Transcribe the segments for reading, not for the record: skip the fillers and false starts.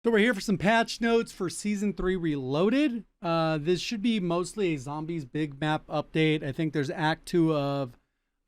So we're here for some patch notes for Season 3 Reloaded. This should be mostly a Zombies big map update. I think there's Act 2 of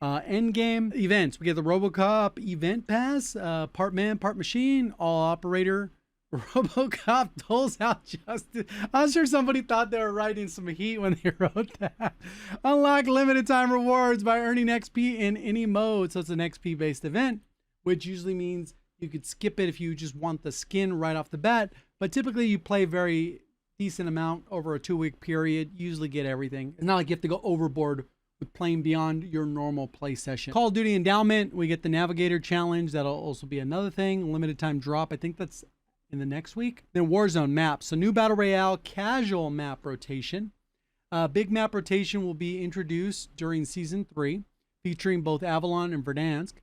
Endgame events. We get the RoboCop event pass, part man, part machine, all operator. RoboCop doles out justice. I'm sure somebody thought they were writing some heat when they wrote that. Unlock limited time rewards by earning XP in any mode. So it's an XP based event, which usually means you could skip it if you just want the skin right off the bat, but typically you play very decent amount over a 2-week period, usually get everything. It's not like you have to go overboard with playing beyond your normal play session. Call of Duty Endowment, we get the Navigator Challenge. That'll also be another thing. Limited time drop. I think that's in the next week. Then Warzone maps. So new Battle Royale casual map rotation. Big map rotation will be introduced during Season 3, featuring both Avalon and Verdansk.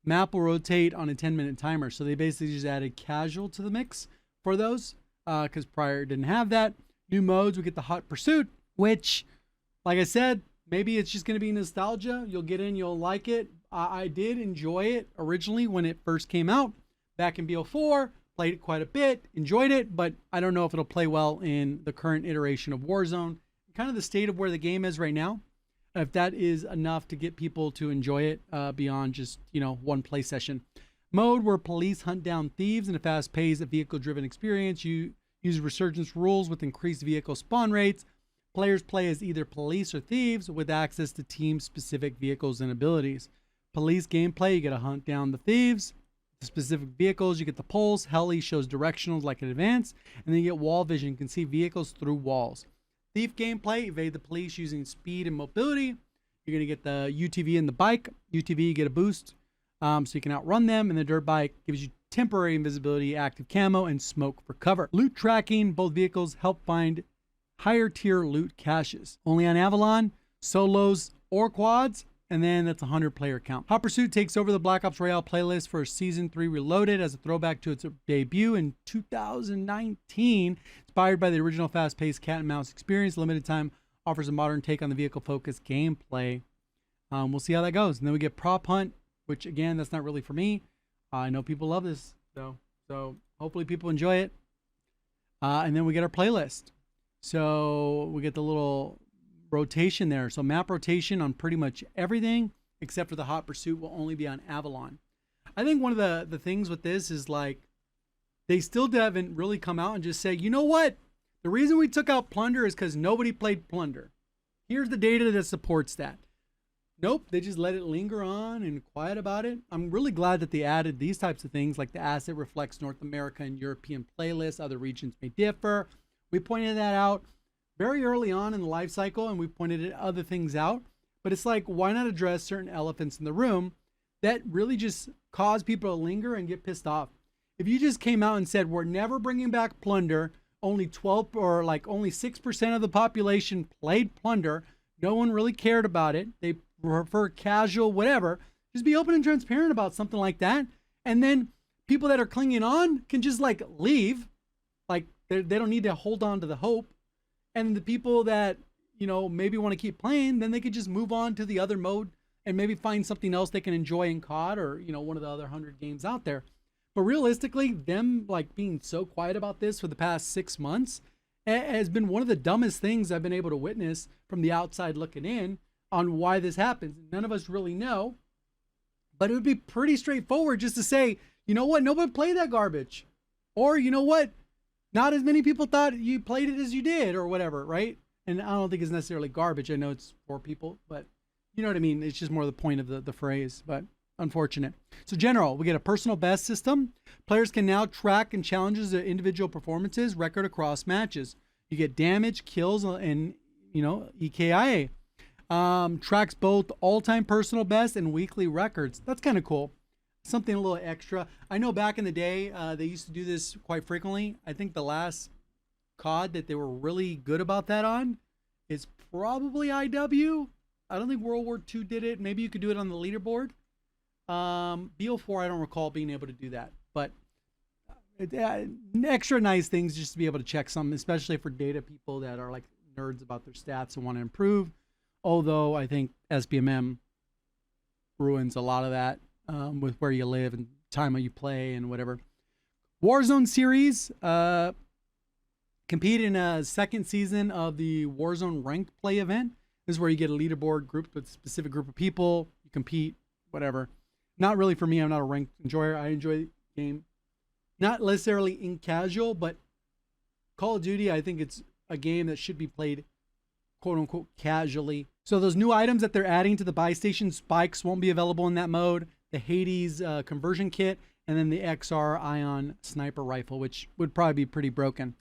Map will rotate on a 10-minute timer. So they basically just added casual to the mix for those because prior didn't have that. New modes, we get the Hot Pursuit, which, like I said, maybe it's just going to be nostalgia. You'll get in, you'll like it. I did enjoy it originally when it first came out back in BO4. Played it quite a bit, enjoyed it, but I don't know if it'll play well in the current iteration of Warzone. Kind of the state of where the game is right now. If that is enough to get people to enjoy it beyond just, one play session. Mode where police hunt down thieves in a fast-paced, vehicle-driven experience. You use resurgence rules with increased vehicle spawn rates. Players play as either police or thieves with access to team-specific vehicles and abilities. Police gameplay, you get to hunt down the thieves. The specific vehicles, you get the pulse. Heli shows directionals like in advance. And then you get wall vision, you can see vehicles through walls. Thief gameplay, evade the police using speed and mobility. You're going to get the UTV and the bike. UTV, you get a boost so you can outrun them. And the dirt bike gives you temporary invisibility, active camo, and smoke for cover. Loot tracking, both vehicles help find higher tier loot caches. Only on Avalon, solos, or quads. And then that's a 100-player count. Hot Pursuit takes over the Black Ops Royale playlist for Season 3 Reloaded as a throwback to its debut in 2019. Inspired by the original fast-paced cat and mouse experience, limited time offers a modern take on the vehicle-focused gameplay. We'll see how that goes. And then we get Prop Hunt, which, again, that's not really for me. I know people love this, so hopefully people enjoy it. And then we get our playlist. So we get the little rotation there. So map rotation on pretty much everything except for the Hot Pursuit will only be on Avalon. I think one of the things with this is like they still haven't really come out and just say, you know what? The reason we took out Plunder is because nobody played Plunder. Here's the data that supports that. Nope, they just let it linger on and quiet about it. I'm really glad that they added these types of things like the asset reflects North America and European playlists. Other regions may differ. We pointed that out very early on in the life cycle, and we pointed other things out. But it's like, why not address certain elephants in the room that really just cause people to linger and get pissed off? If you just came out and said, we're never bringing back Plunder, only 12 or like only 6% of the population played Plunder, no one really cared about it, they prefer casual, whatever, just be open and transparent about something like that. And then people that are clinging on can just like leave. Like they don't need to hold on to the hope. And the people that, maybe want to keep playing, then they could just move on to the other mode and maybe find something else they can enjoy in COD or, one of the other 100 games out there. But realistically, them like being so quiet about this for the past 6 months has been one of the dumbest things I've been able to witness from the outside looking in on why this happens. None of us really know, but it would be pretty straightforward just to say, you know what, nobody played that garbage. Or, you know what, not as many people thought you played it as you did or whatever, right? And I don't think it's necessarily garbage. I know it's for people, but you know what I mean? It's just more the point of the phrase, but unfortunate. So general, we get a personal best system. Players can now track and challenges their individual performances record across matches. You get damage, kills, and, EKIA. Tracks both all-time personal best and weekly records. That's kind of cool. Something a little extra. I know back in the day, they used to do this quite frequently. I think the last COD that they were really good about that on is probably IW. I don't think World War II did it. Maybe you could do it on the leaderboard. BO4, I don't recall being able to do that. But extra nice things just to be able to check something, especially for data people that are like nerds about their stats and want to improve. Although I think SBMM ruins a lot of that. With where you live and time you play and whatever. Warzone series. Compete in a second season of the Warzone ranked play event. This is where you get a leaderboard grouped with a specific group of people. You compete, whatever. Not really for me. I'm not a ranked enjoyer. I enjoy the game. Not necessarily in casual, but Call of Duty, I think it's a game that should be played quote unquote casually. So those new items that they're adding to the buy station, spikes won't be available in that mode. The Hades conversion kit, and then the XR Ion sniper rifle, which would probably be pretty broken.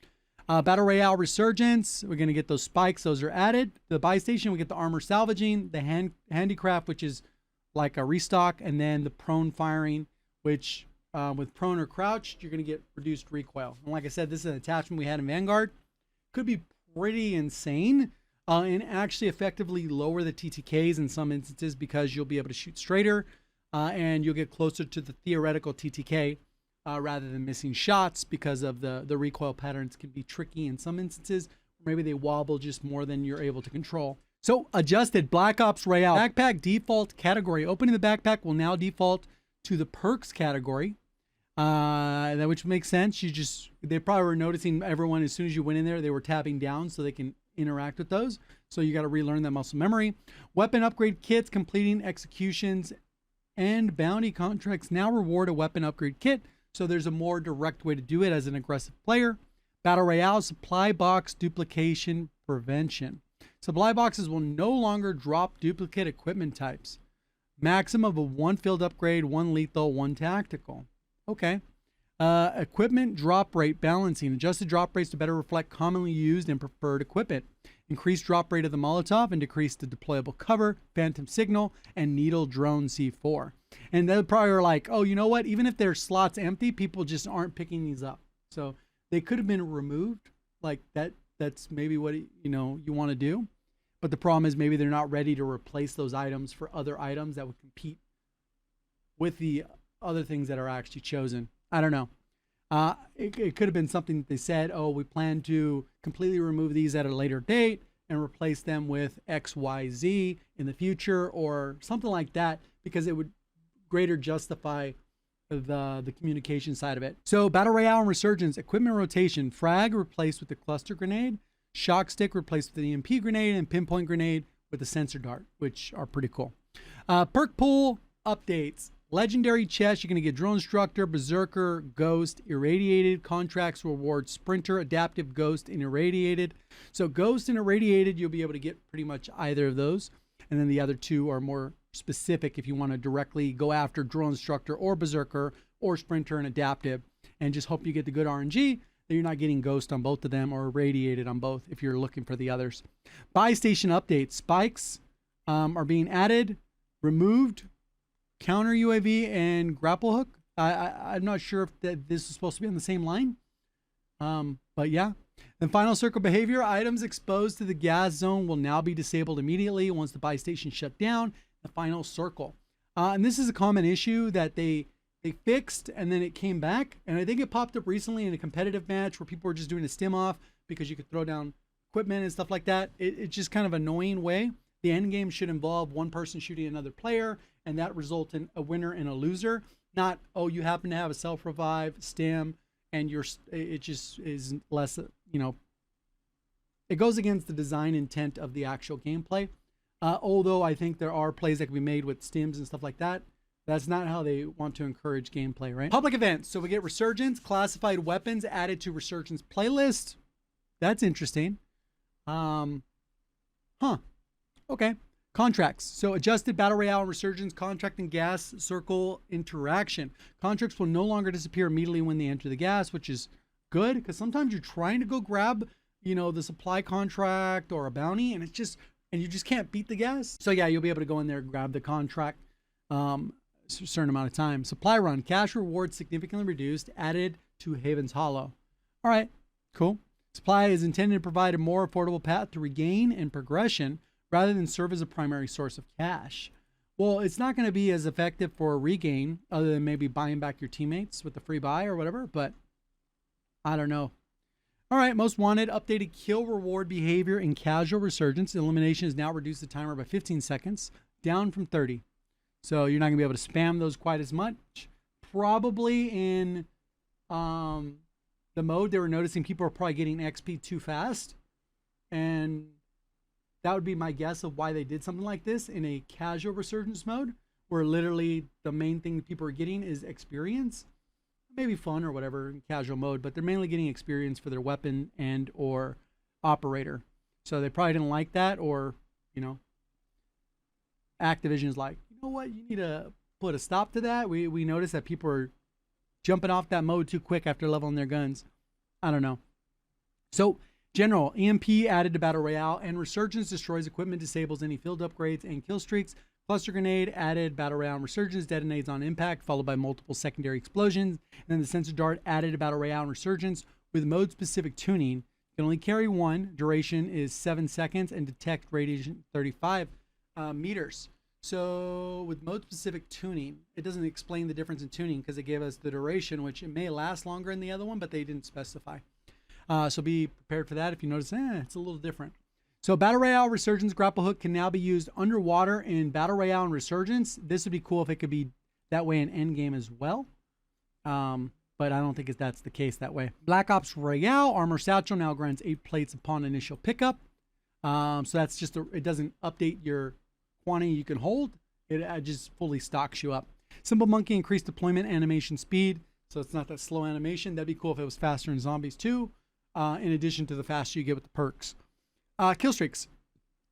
Battle Royale Resurgence, we're going to get those spikes. Those are added. The buy station, we get the armor salvaging, the handicraft, which is like a restock, and then the prone firing, which with prone or crouched, you're going to get reduced recoil. And like I said, this is an attachment we had in Vanguard. Could be pretty insane and actually effectively lower the TTKs in some instances because you'll be able to shoot straighter and you'll get closer to the theoretical TTK. Rather than missing shots because of the recoil patterns can be tricky in some instances. Maybe they wobble just more than you're able to control. So adjusted Black Ops Royale backpack default category. Opening the backpack will now default to the perks category, which makes sense. They probably were noticing everyone as soon as you went in there, they were tabbing down so they can interact with those. So you got to relearn that muscle memory. Weapon upgrade kits, completing executions and bounty contracts now reward a weapon upgrade kit. So there's a more direct way to do it as an aggressive player. Battle Royale supply box duplication prevention. Supply boxes will no longer drop duplicate equipment types. Maximum of 1 field upgrade, 1 lethal, 1 tactical. Okay. Equipment drop rate balancing. Adjusted drop rates to better reflect commonly used and preferred equipment. Increased drop rate of the Molotov and decrease the deployable cover, phantom signal, and needle drone C4. And they probably are like, oh, you know what? Even if their slot's empty, people just aren't picking these up. So they could have been removed. Like that's maybe what you want to do. But the problem is maybe they're not ready to replace those items for other items that would compete with the other things that are actually chosen. I don't know. It could have been something that they said, oh, we plan to completely remove these at a later date and replace them with XYZ in the future or something like that, because it would greater justify the communication side of it. So Battle Royale and Resurgence, equipment rotation, frag replaced with the cluster grenade, shock stick replaced with the EMP grenade, and pinpoint grenade with the sensor dart, which are pretty cool. Perk pool updates. Legendary chest, you're going to get Drone Instructor, Berserker, Ghost, Irradiated. Contracts reward Sprinter, Adaptive, Ghost, and Irradiated. So Ghost and Irradiated, you'll be able to get pretty much either of those. And then the other two are more specific if you want to directly go after Drone Instructor or Berserker or Sprinter and Adaptive. And just hope you get the good RNG that you're not getting Ghost on both of them or Irradiated on both if you're looking for the others. Buy station updates. Spikes are being added, removed. Counter UAV and grapple hook. I'm not sure if this is supposed to be on the same line. But yeah. Then final circle behavior. Items exposed to the gas zone will now be disabled immediately once the buy station shut down. The final circle. And this is a common issue that they fixed and then it came back. And I think it popped up recently in a competitive match where people were just doing a stim off because you could throw down equipment and stuff like that. It's just kind of annoying way. The end game should involve one person shooting another player, and that result in a winner and a loser. Not, oh, you happen to have a self-revive, stim, and it just is less, it goes against the design intent of the actual gameplay. Although I think there are plays that can be made with stims and stuff like that. That's not how they want to encourage gameplay, right? Public events. So we get Resurgence, classified weapons added to Resurgence playlist. That's interesting. Okay. Contracts. So adjusted Battle Royale and Resurgence contract and gas circle interaction. Contracts will no longer disappear immediately when they enter the gas, which is good because sometimes you're trying to go grab, the supply contract or a bounty and you just can't beat the gas. So yeah, you'll be able to go in there and grab the contract a certain amount of time. Supply run. Cash reward significantly reduced, added to Haven's Hollow. All right, cool. Supply is intended to provide a more affordable path to regain and progression rather than serve as a primary source of cash. Well, it's not going to be as effective for a regain other than maybe buying back your teammates with the free buy or whatever, but I don't know. All right, most wanted, updated kill reward behavior in casual Resurgence. Elimination has now reduced the timer by 15 seconds, down from 30. So you're not going to be able to spam those quite as much. Probably in the mode, they were noticing people are probably getting XP too fast. And that would be my guess of why they did something like this in a casual resurgence mode, where literally the main thing that people are getting is experience. Maybe fun or whatever in casual mode, but they're mainly getting experience for their weapon and or operator. So they probably didn't like that, or, you know, Activision's like, you know what, you need to put a stop to that. We noticed that people are jumping off that mode too quick after leveling their guns. I don't know. So general, EMP added to Battle Royale, and Resurgence destroys equipment, disables any field upgrades and kill streaks. Cluster Grenade added Battle Royale, and Resurgence detonates on impact, followed by multiple secondary explosions. And then the Sensor Dart added to Battle Royale and Resurgence with mode-specific tuning. You can only carry one. Duration is 7 seconds and detect radiation 35 meters. So with mode-specific tuning, it doesn't explain the difference in tuning because it gave us the duration, which it may last longer in the other one, but they didn't specify. So be prepared for that if you notice, it's a little different. So Battle Royale Resurgence grapple hook can now be used underwater in Battle Royale and Resurgence. This would be cool if it could be that way in Endgame as well. But I don't think that's the case that way. Black Ops Royale Armor Satchel now grants 8 plates upon initial pickup. So that's just, it doesn't update your quantity you can hold. It just fully stocks you up. Simple Monkey increased deployment animation speed. So it's not that slow animation. That'd be cool if it was faster in Zombies too. In addition to the faster you get with the perks. Kill streaks.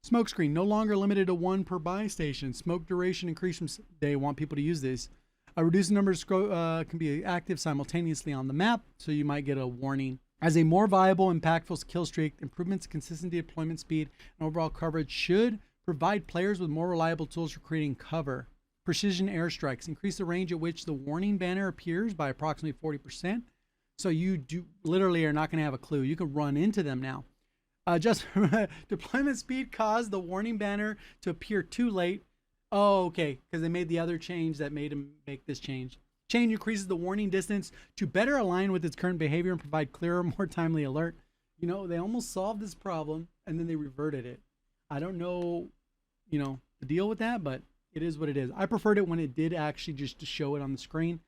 Smoke screen no longer limited to 1 per buy station. Smoke duration increased from, they want people to use this. A reduced number of can be active simultaneously on the map, so you might get a warning. As a more viable, impactful kill streak, improvements in consistency, deployment speed, and overall coverage should provide players with more reliable tools for creating cover. Precision airstrikes increase the range at which the warning banner appears by approximately 40%. So you literally are not going to have a clue. You can run into them now. Just deployment speed caused the warning banner to appear too late. Oh, okay, because they made the other change that made them make this change. Change increases the warning distance to better align with its current behavior and provide clearer, more timely alert. You know, they almost solved this problem and then they reverted it. I don't know, you know, the deal with that, but it is what it is. I preferred it when it did actually just to show it on the screen.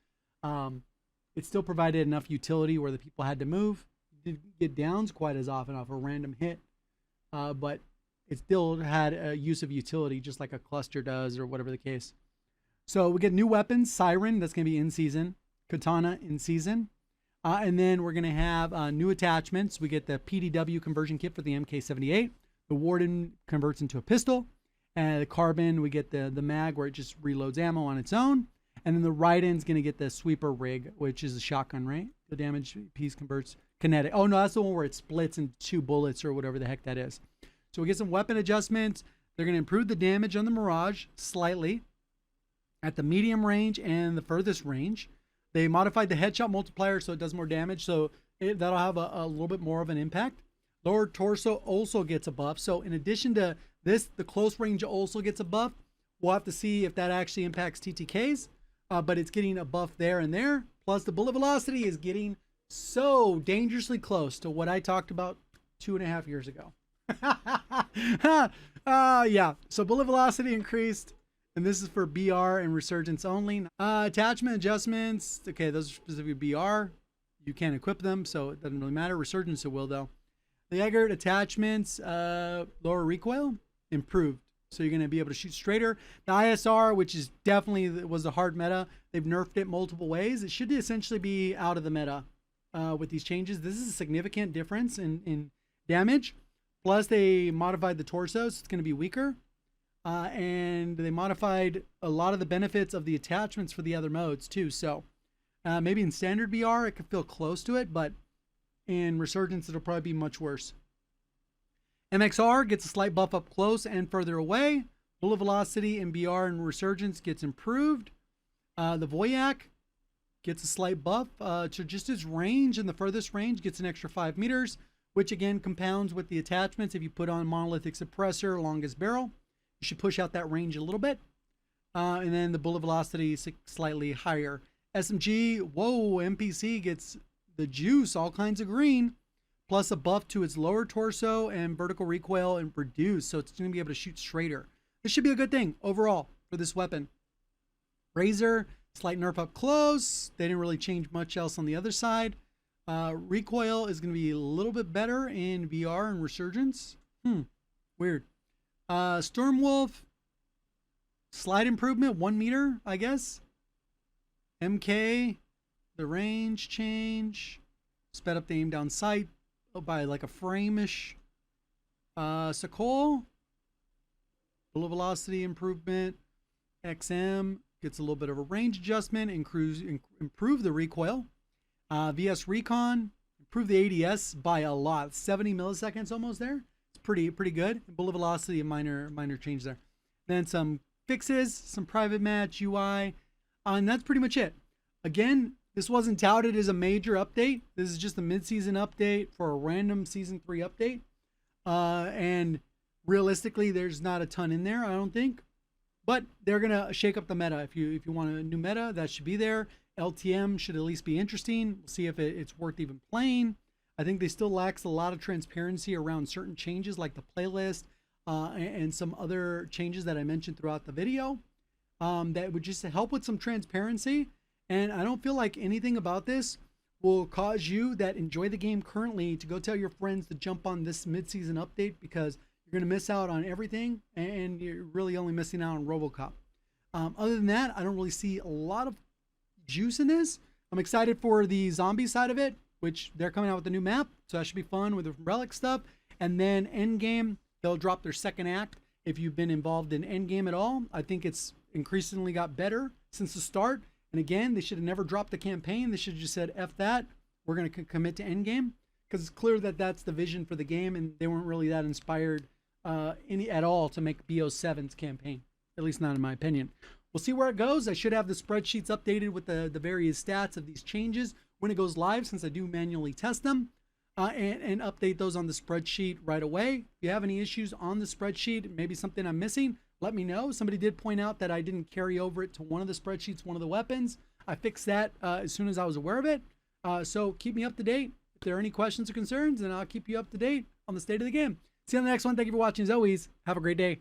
It still provided enough utility where the people had to move. Didn't get downs quite as often off a random hit, but it still had a use of utility, just like a cluster does or whatever the case. So we get new weapons, Siren, that's going to be in season, Katana in season, and then we're going to have new attachments. We get the PDW conversion kit for the MK78. The Warden converts into a pistol, and the Carbon, we get the mag where it just reloads ammo on its own. And then the right-end's going to get the Sweeper rig, which is a shotgun, right? The damage piece converts kinetic. Oh, no, that's the one where it splits into 2 bullets or whatever the heck that is. So we get some weapon adjustments. They're going to improve the damage on the Mirage slightly at the medium range and the furthest range. They modified the headshot multiplier so it does more damage. So that'll have a little bit more of an impact. Lower torso also gets a buff. So in addition to this, the close range also gets a buff. We'll have to see if that actually impacts TTKs. But it's getting a buff there and there. Plus the bullet velocity is getting so dangerously close to what I talked about 2.5 years ago. Yeah, so bullet velocity increased, and this is for BR and Resurgence only. Attachment adjustments, okay, those are specifically BR. You can't equip them, so it doesn't really matter. Resurgence it will though. The aggregate attachments, lower recoil, improved. So you're going to be able to shoot straighter. The ISR, which is definitely was a hard meta, they've nerfed it multiple ways. It should essentially be out of the meta with these changes. This is a significant difference in damage. Plus, they modified the torso, so it's going to be weaker. And they modified a lot of the benefits of the attachments for the other modes, too. So maybe in standard BR, it could feel close to it, but in Resurgence, it'll probably be much worse. MXR gets a slight buff up close and further away. Bullet velocity in BR and Resurgence gets improved. The Voyak gets a slight buff to just its range, and the furthest range gets an extra 5 meters, which again compounds with the attachments. If you put on Monolithic Suppressor, longest barrel, you should push out that range a little bit. And then the bullet velocity is slightly higher. SMG, whoa, NPC gets the juice, all kinds of green, plus a buff to its lower torso and vertical recoil and reduce, so it's going to be able to shoot straighter. This should be a good thing overall for this weapon. Razor, Slight nerf up close. They didn't really change much else on the other side. Recoil is going to be a little bit better in VR and Resurgence. Weird. Stormwolf, slight improvement, 1 meter, I guess. MK, the range change. Sped up the aim down sight by like a frame-ish. Sakol, bullet velocity improvement. XM gets a little bit of a range adjustment, improve the recoil. VS Recon, improve the ADS by a lot, 70 milliseconds almost there. It's pretty good. Bullet velocity, a minor change there. Then some fixes, some private match UI, and that's pretty much it. Again, this wasn't touted as a major update. This is just a mid-season update for a random season 3 update. And realistically, there's not a ton in there, I don't think. But they're gonna shake up the meta. If you want a new meta, that should be there. LTM should at least be interesting. We'll see if it's worth even playing. I think they still lacks a lot of transparency around certain changes like the playlist and some other changes that I mentioned throughout the video that would just help with some transparency. And I don't feel like anything about this will cause you that enjoy the game currently to go tell your friends to jump on this mid-season update, because you're going to miss out on everything and you're really only missing out on RoboCop. Other than that, I don't really see a lot of juice in this. I'm excited for the zombie side of it, which they're coming out with a new map, so that should be fun with the relic stuff. And then Endgame, they'll drop their second act. If you've been involved in Endgame at all, I think it's increasingly got better since the start. And again, they should have never dropped the campaign. They should have just said, F that, we're going to commit to Endgame, because it's clear that that's the vision for the game, and they weren't really that inspired at all to make BO7's campaign, at least not in my opinion. We'll see where it goes. I should have the spreadsheets updated with the various stats of these changes when it goes live, since I do manually test them and update those on the spreadsheet right away. If you have any issues on the spreadsheet, maybe something I'm missing, let me know. Somebody did point out that I didn't carry over it to one of the spreadsheets, one of the weapons. I fixed that as soon as I was aware of it. So keep me up to date. If there are any questions or concerns, then I'll keep you up to date on the state of the game. See you on the next one. Thank you for watching. As always, have a great day.